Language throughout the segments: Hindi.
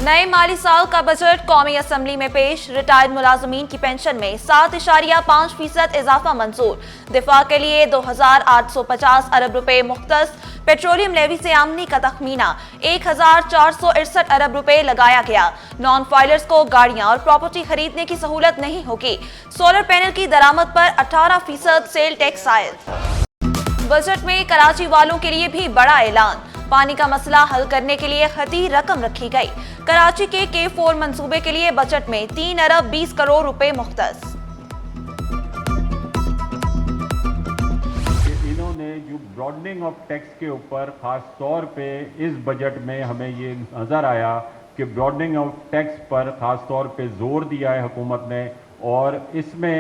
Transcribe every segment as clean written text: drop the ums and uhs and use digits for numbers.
नए माली साल का बजट कौमी असम्बली में पेश। रिटायर्ड मुलाजमीन की पेंशन में 7.5% इजाफा मंजूर। दिफा के लिए 2,850 अरब रुपए मुख्तस। पेट्रोलियम लेवी से आमदनी का तखमीना 1,468 अरब रुपए लगाया गया। नॉन फाइलर्स को गाड़ियां और प्रॉपर्टी खरीदने की सहूलत नहीं होगी। सोलर पैनल की दरामद पर 18% सेल टैक्स आयद। बजट में कराची वालों के लिए भी बड़ा ऐलान। पानी का मसला हल करने के लिए खती रकम रखी गई। कराची के K4 मंसूबे के लिए बजट में 3 अरब 20 करोड़ रुपए मुख्तस। इन्होंने जो ब्रॉडनिंग ऑफ टैक्स के ऊपर खास तौर पे इस बजट में हमें ये नजर आया कि ब्रॉडनिंग ऑफ टैक्स पर खास तौर पे जोर दिया है हुकूमत ने, और इसमें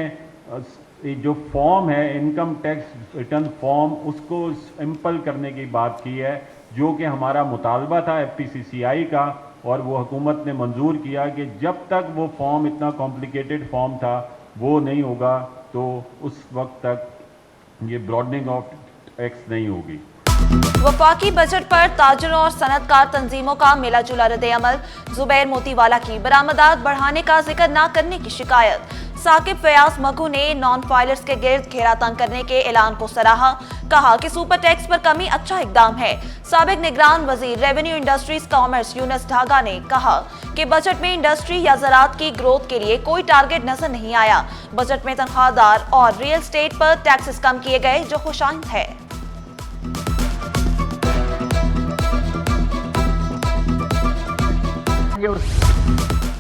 जो फॉर्म है इनकम टैक्स रिटर्न फॉर्म उसको सिंपल करने की बात की है, जो कि हमारा मुतालबा था FPCCI का, और वो हुकूमत ने मंजूर किया कि जब तक वो फॉर्म इतना कॉम्प्लिकेटेड फॉर्म था वो नहीं होगा तो उस वक्त तक ये ब्रॉडनिंग ऑफ टैक्स नहीं होगी। वफाकी बजट पर ताजरों और सनतकार तंजीमों का मिला जुला रद्द-ए-अमल। जुबैर मोतीवाला की बरामदात बढ़ाने का जिक्र न करने की शिकायत। साकिब फयाज मगू ने नॉन फाइलर्स के गिर्द घेरा तंग करने के ऐलान को सराहा। कहा कि सुपर टैक्स पर कमी अच्छा इकदाम है। साबिक निगरान वजीर रेवेन्यू इंडस्ट्रीज कॉमर्स यूनुस ढागा ने कहा कि बजट में इंडस्ट्री या ज़राअत की ग्रोथ के लिए कोई टारगेट नजर नहीं आया। बजट में तनख्वाहदार और रियल एस्टेट पर टैक्सेस कम किए गए, जो खुशाइंद है।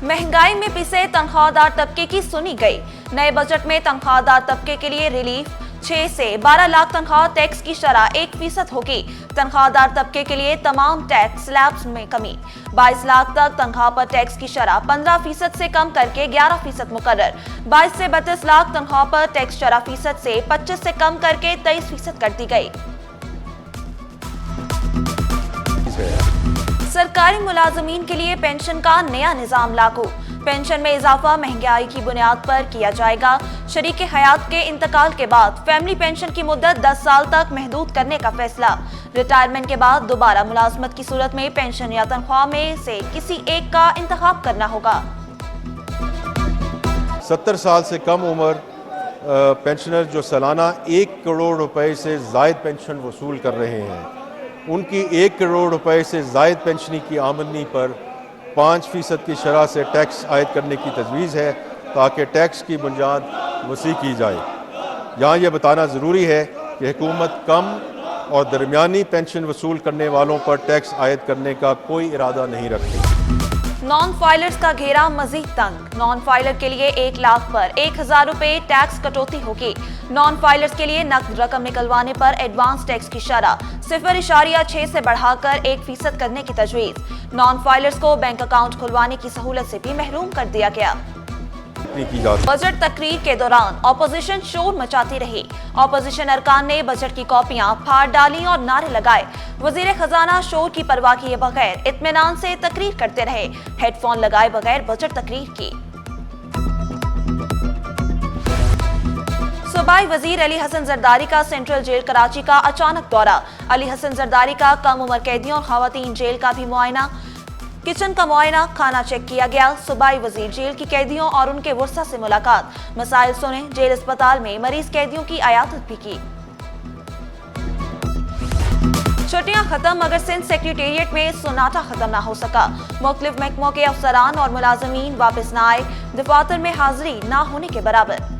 महंगाई में पिसे तनख्वाहदार तबके की सुनी गई। नए बजट में तनख्वाहदार तबके के लिए रिलीफ 6 से 12 लाख तनख्वाह टैक्स की शरह 1% होगी। तनख्वाहदार तबके के लिए तमाम टैक्स स्लैब्स में कमी। 22 लाख तक तनख्वाह पर टैक्स की शरह 15% से कम करके 11% मुकर्रर। 22 से 32 लाख तनख्वाह पर टैक्स 4% से 25 से कम करके 23% कर दी गई। सरकारी मुलाजमीन के लिए पेंशन का नया निजाम लागू। पेंशन में इजाफा महंगाई की बुनियाद पर किया जाएगा। शरीके हयात के इंतकाल के बाद फैमिली पेंशन की मुद्दत 10 साल तक महदूद करने का फैसला। रिटायरमेंट के बाद दोबारा मुलाजमत की सूरत में पेंशन या तनख्वाह में से किसी एक का इंतखाब करना होगा। 70 साल से कम उम्र पेंशनर जो सालाना 1 करोड़ रुपए से जायद पेंशन वसूल कर रहे हैं, उनकी 1 करोड़ रुपए से जायद पेंशनी की आमदनी पर 5% की शरह से टैक्स आयद करने की तजवीज़ है, ताकि टैक्स की बुनियाद वसी की जाए। यहाँ यह बताना ज़रूरी है कि हुकूमत कम और दरमियानी पेंशन वसूल करने वालों पर टैक्स आयद करने का कोई इरादा नहीं रखती। नॉन फाइलर्स का घेरा मजीद तंग। नॉन फाइलर के लिए 1 लाख पर 1,000 रुपए टैक्स कटौती होगी। नॉन फाइलर्स के लिए नकद रकम निकलवाने पर एडवांस टैक्स की शरह 0.6 से बढ़ाकर 1% करने की तजवीज़। नॉन फाइलर्स को बैंक अकाउंट खुलवाने की सहूलत से भी महरूम कर दिया गया। बजट तकरीर के दौरान ऑपोजिशन शोर मचाती रही। ऑपोजिशन अरकान ने बजट की कॉपियां फाड़ डाली और नारे लगाए। वजीर खजाना शोर की परवाह किए बगैर इत्मीनान से तकरीर करते रहे, हेडफोन लगाए बगैर बजट तकरीर की। सूबाई वजीर अली हसन जरदारी का सेंट्रल जेल कराची का अचानक दौरा। अली हसन जरदारी का कम उम्र कैदियों और खवातीन जेल का भी मुआयना। किचन का मुआयना, खाना चेक किया गया। सूबाई वजीर जेल की कैदियों और उनके वर्सा से मुलाकात, मसाइल सुने। जेल अस्पताल में मरीज कैदियों की अयादत भी की। छुट्टियां खत्म मगर सिंध सेक्रेटेरिएट में सन्नाटा खत्म ना हो सका। मुख्तलिफ महकमों के अफसरान और मुलाजमीन वापस न आए। दफातर में हाजिरी ना होने के बराबर।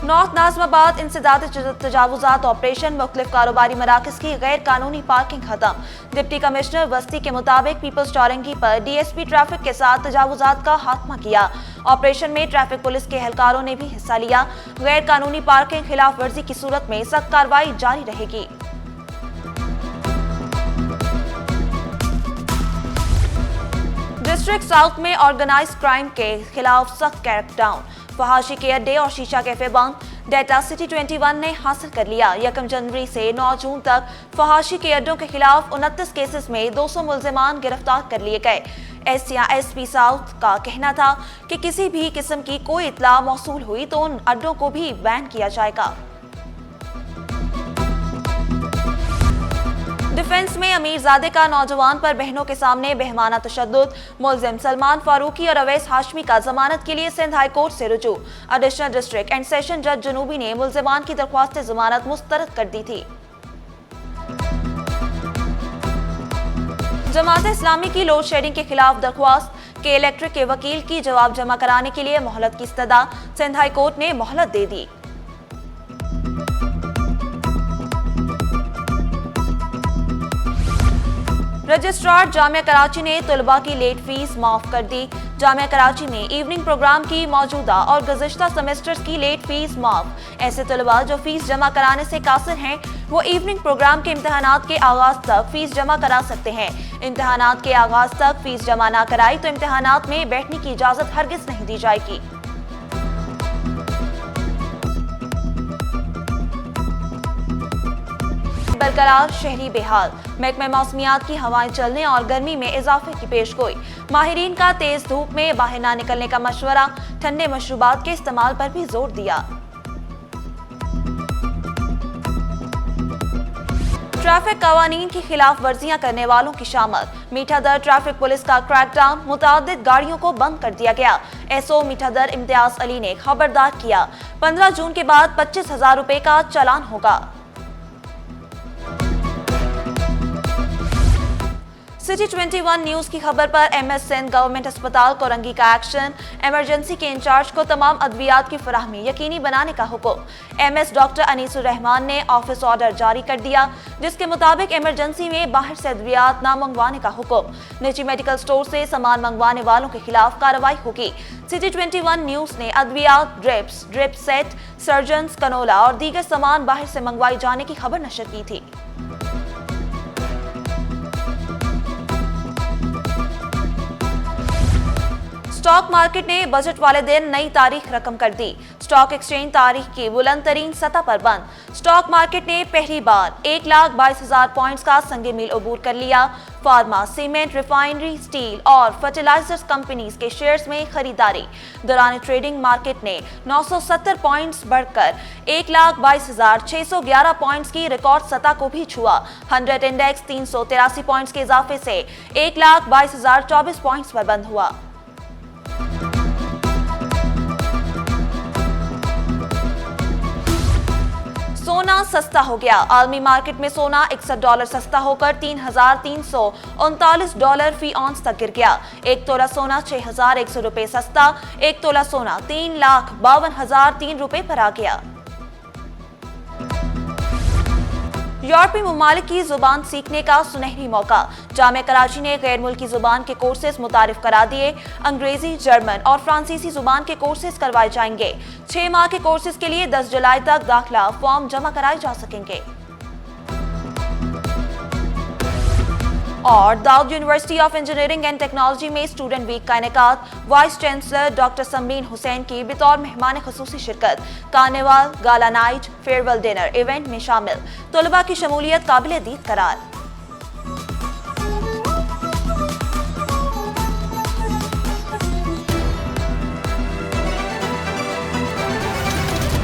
नॉर्थ नाज़िमाबाद इंसदाद तजावुजात ऑपरेशन। मुख्तलिफ कारोबारी मराकज़ की गैर कानूनी पार्किंग खत्म। डिप्टी कमिश्नर वस्ती के मुताबिक पीपल्स चौरंगी पर DSP ट्रैफिक के साथ तजावुजात का खात्मा किया। ऑपरेशन में ट्रैफिक पुलिस के एहलकारों ने भी हिस्सा लिया। गैर कानूनी पार्किंग खिलाफ वर्जी की सूरत में सख्त कार्रवाई जारी रहेगी। डिस्ट्रिक्ट साउथ में ऑर्गेनाइज क्राइम के खिलाफ सख्त क्रैकडाउन। फहाशी के अड्डे और शीशा कैफे बंद। डेटा सिटी 21 ने हासिल कर लिया। 1 जनवरी से 9 जून तक फहाशी के अड्डों के खिलाफ 29 केसेस में 200 मुल्जिमान गिरफ्तार कर लिए गए। SP साउथ का कहना था कि किसी भी किस्म की कोई इत्तला मौसूल हुई तो उन अड्डों को भी बैन किया जाएगा। डिफेंस में अमीरजादे का नौजवान पर बहनों के सामने बेहमाना तशद्दुद, मुलजिम सलमान फारूकी और अवैस हाशमी का जमानत के लिए सिंध हाई कोर्ट से रुजू। एडिशनल डिस्ट्रिक्ट एंड सेशन जज जनूबी ने मुलजिमान की दरख्वास्त जमानत मुस्तरद कर दी थी। जमात इस्लामी की लोड शेडिंग के खिलाफ दरख्वास्त के इलेक्ट्रिक के वकील की जवाब जमा कराने के लिए मोहलत की इस्तदा, सिंध हाई कोर्ट ने मोहलत दे दी। रजिस्ट्रार जामिया कराची ने तलबा की लेट फीस माफ कर दी। जामिया कराची में इवनिंग प्रोग्राम की मौजूदा और गुज़िश्ता सेमेस्टर्स की लेट फीस माफ। ऐसे तलबा जो फीस जमा कराने से कासिर हैं वो इवनिंग प्रोग्राम के इम्तहानात के आगाज तक फीस जमा करा सकते हैं। इम्तहानात के आगाज तक फीस जमा ना कराई तो इम्तहानात में बैठने की इजाजत हरगिज नहीं दी जाएगी। बरकरार शहरी बेहाल, महकमे मौसमियात की हवाएं चलने और गर्मी में इजाफे की पेशगोई। माहिरीन का तेज धूप में बाहर ना निकलने का मशवरा, ठंडे मशरूबात के इस्तेमाल पर भी जोर दिया। ट्रैफिक कवानीन की खिलाफ वर्जियां करने वालों की शामत, मीठा दर ट्रैफिक पुलिस का क्रैकडाउन, मुतादिद गाड़ियों को बंद कर दिया गया। एसओ मीठा दर इम्तियाज अली ने खबरदार किया, 15 जून के बाद 25,000 रुपए का चालान होगा। सिटी 21 न्यूज की खबर पर एमएस सिंध गवर्नमेंट अस्पताल कोरंगी का एक्शन, इमरजेंसी के इंचार्ज को तमाम अद्वियात की फराहमी यकीनी बनाने का हुक्म। एमएस डॉक्टर अनीसुर रहमान ने ऑफिस ऑर्डर जारी कर दिया, जिसके मुताबिक इमरजेंसी में बाहर से अद्वियात ना मंगवाने का हुक्म। निजी मेडिकल स्टोर से सामान मंगवाने वालों के खिलाफ कार्रवाई होगी। सिटी 21 न्यूज ने अद्वियात, ड्रिप सेट, सर्जन्स, कनोला और दीगर सामान बाहर से मंगवाई जाने की खबर नशर की थी। स्टॉक मार्केट ने बजट वाले दिन नई तारीख रकम कर दी। स्टॉक एक्सचेंज तारीख की बुलंद तरीन सतह पर बंद। स्टॉक मार्केट ने पहली बार 1,22,000 पॉइंट्स का संगे मील अबूर कर लिया। फार्मा, सीमेंट, रिफाइनरी, स्टील और फर्टिलाइजर्स कंपनीज के शेयर्स में खरीदारी। दौरान ट्रेडिंग मार्केट ने 970 पॉइंट्स बढ़कर 1,22,611 पॉइंट्स की रिकॉर्ड सतह को भी छुआ। 100 इंडेक्स 383 पॉइंट्स के इजाफे से 1,22,024 पॉइंट्स पर बंद हुआ। सोना सस्ता हो गया। आलमी मार्केट में सोना $61 सस्ता होकर $3,339 फी ऑन्स तक गिर गया। एक तोला सोना 6,100 रुपए सस्ता, एक तोला सोना 3,52,003 रुपए पर आ गया। यूरोपीय ममालिक की जुबान सीखने का सुनहरी मौका। जामिया कराची ने गैर मुल्की जुबान के कोर्सेज मुतारिफ करा दिए। अंग्रेजी, जर्मन और फ्रांसीसी जुबान के कोर्सेज करवाए जाएंगे। 6 माह के कोर्सेज के लिए 10 जुलाई तक दाखिला फॉर्म जमा कराए जा सकेंगे। और Dawood university of engineering and technology में स्टूडेंट वीक का इनेकाद। Vice chancellor doctor Samreen Hussain की बतौर मेहमान खुसूसी शिरकत। Carnival, gala night, farewell dinner event में शामिल। तलबा की शमूलियत काबिल दीद करार।